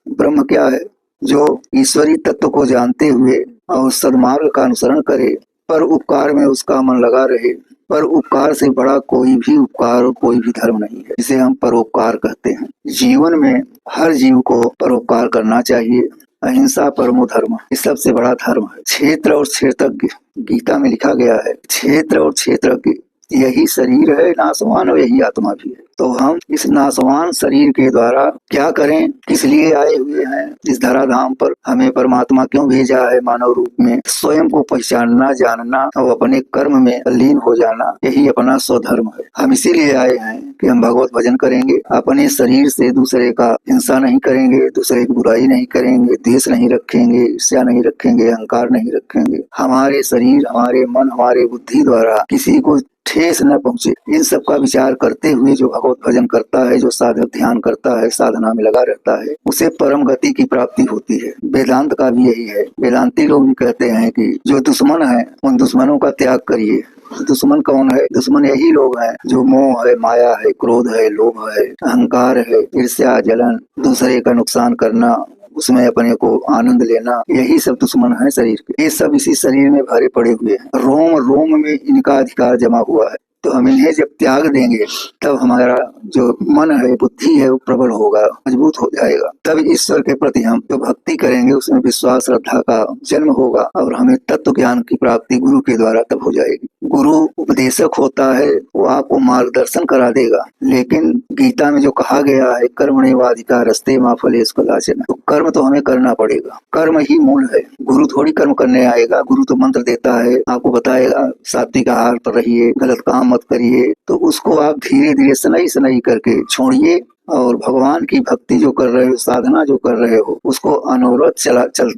ब्रह्म क्या है? जो ईश्वरीय तत्व को जानते हुए और सद्मार्ग का अनुसरण करे, पर उपकार में उसका मन लगा रहे। पर उपकार से बड़ा कोई भी उपकार और कोई भी धर्म नहीं है, जिसे हम परोपकार कहते हैं। जीवन में हर जीव को परोपकार करना चाहिए। अहिंसा परमो धर्म, ये सबसे बड़ा धर्म है। क्षेत्र और क्षेत्रज्ञ, गीता में लिखा गया है, क्षेत्र और क्षेत्रज्ञ यही शरीर है नासवान और यही आत्मा भी है। तो हम इस नासवान शरीर के द्वारा क्या करें, किस लिए आए हुए हैं इस धराधाम पर, हमें परमात्मा क्यों भेजा है मानव रूप में, स्वयं को पहचानना, जानना और अपने कर्म में लीन हो जाना, यही अपना स्वधर्म है। हम इसीलिए आए हैं कि हम भगवत भजन करेंगे, अपने शरीर से दूसरे का हिंसा नहीं करेंगे, दूसरे की बुराई नहीं करेंगे, द्वेष नहीं रखेंगे, ईर्ष्या नहीं रखेंगे, अहंकार नहीं रखेंगे। हमारे शरीर, हमारे मन, हमारे बुद्धि द्वारा किसी को ठेस न पहुंचे, इन सब का विचार करते हुए जो भगवत भजन करता है, जो साधक ध्यान करता है, साधना में लगा रहता है, उसे परम गति की प्राप्ति होती है। वेदांत का भी यही है। वेदांती लोग भी कहते हैं कि जो दुश्मन है उन दुश्मनों का त्याग करिए। दुश्मन कौन है? दुश्मन यही लोग हैं जो मोह है, माया है, क्रोध है, लोभ है, अहंकार है, ईर्ष्या, जलन, दूसरे का नुकसान करना, उसमें अपने को आनंद लेना, यही सब दुश्मन है शरीर के। ये सब इसी शरीर में भरे पड़े हुए हैं, रोम रोम में इनका अधिकार जमा हुआ है। तो हम इन्हें जब त्याग देंगे तब हमारा जो मन है, बुद्धि है, वो प्रबल होगा, मजबूत हो जाएगा। तब ईश्वर के प्रति हम जो भक्ति करेंगे उसमें विश्वास, श्रद्धा का जन्म होगा और हमें तत्व ज्ञान की प्राप्ति गुरु के द्वारा तब हो जाएगी। गुरु उपदेशक होता है, वो आपको मार्गदर्शन करा देगा। लेकिन गीता में जो कहा गया है, कर्मण्येवाधिकारस्ते मा फलेषु कदाचन, तो कर्म तो हमें करना पड़ेगा। कर्म ही मूल है। गुरु थोड़ी कर्म करने आएगा। गुरु तो मंत्र देता है, आपको बताएगा सात्विक आहार पर रहिए, गलत काम मत करिए, तो उसको आप धीरे धीरे सनई सनई करके छोड़िए और भगवान की भक्ति जो कर रहे हो, साधना जो कर रहे हो, उसको अनवरत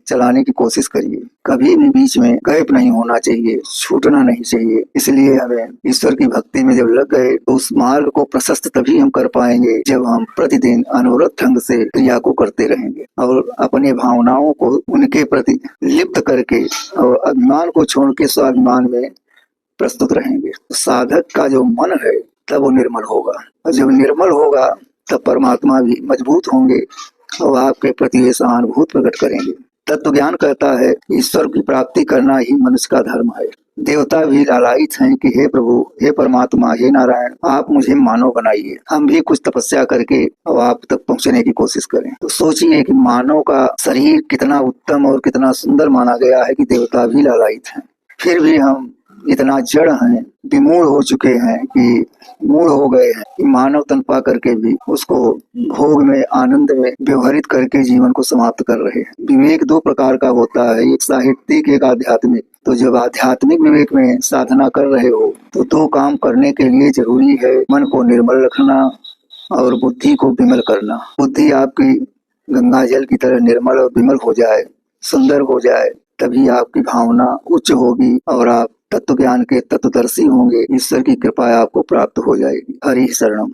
चलाने की कोशिश करिए। कभी भी बीच में गैप नहीं होना चाहिए, छूटना नहीं चाहिए। इसलिए हमें ईश्वर की भक्ति में जब लग गए तो उस मार्ग को प्रशस्त तभी हम कर पाएंगे जब हम प्रतिदिन अनवरत ढंग से क्रिया को करते रहेंगे और अपने भावनाओं को उनके प्रति लिप्त करके और अभिमान को छोड़ के स्वाभिमान में प्रस्तुत रहेंगे। साधक का जो मन है तब वो निर्मल होगा, और जब निर्मल होगा तब परमात्मा भी मजबूत होंगे और आपके प्रति वे सहानुभूति प्रकट करेंगे। तत्व ज्ञान कहता है ईश्वर की प्राप्ति करना ही मनुष्य का धर्म है। देवता भी लालायित हैं कि हे प्रभु, हे परमात्मा, हे नारायण, आप मुझे मानव बनाइए, हम भी कुछ तपस्या करके और आप तक पहुंचने की कोशिश करें। तो सोचिए कि मानव का शरीर कितना उत्तम और कितना सुंदर माना गया है कि देवता भी लालायित हैं। फिर भी हम इतना जड़ हैं, विमूढ़ हो चुके हैं कि मूढ़ हो गए हैं कि मानव तन पा करके भी उसको भोग में, आनंद में व्यवहारित करके जीवन को समाप्त कर रहे हैं। विवेक दो प्रकार का होता है, एक साहित्यिक, एक आध्यात्मिक। तो जब आध्यात्मिक विवेक में साधना कर रहे हो तो दो काम करने के लिए जरूरी है, मन को निर्मल रखना और बुद्धि को विमल करना। बुद्धि आपकी गंगा जल की तरह निर्मल और विमल हो जाए, सुंदर हो जाए, तभी आपकी भावना उच्च होगी और आप तत्व ज्ञान के तत्वदर्शी होंगे। ईश्वर की कृपा आपको प्राप्त हो जाएगी। हरि शरणम।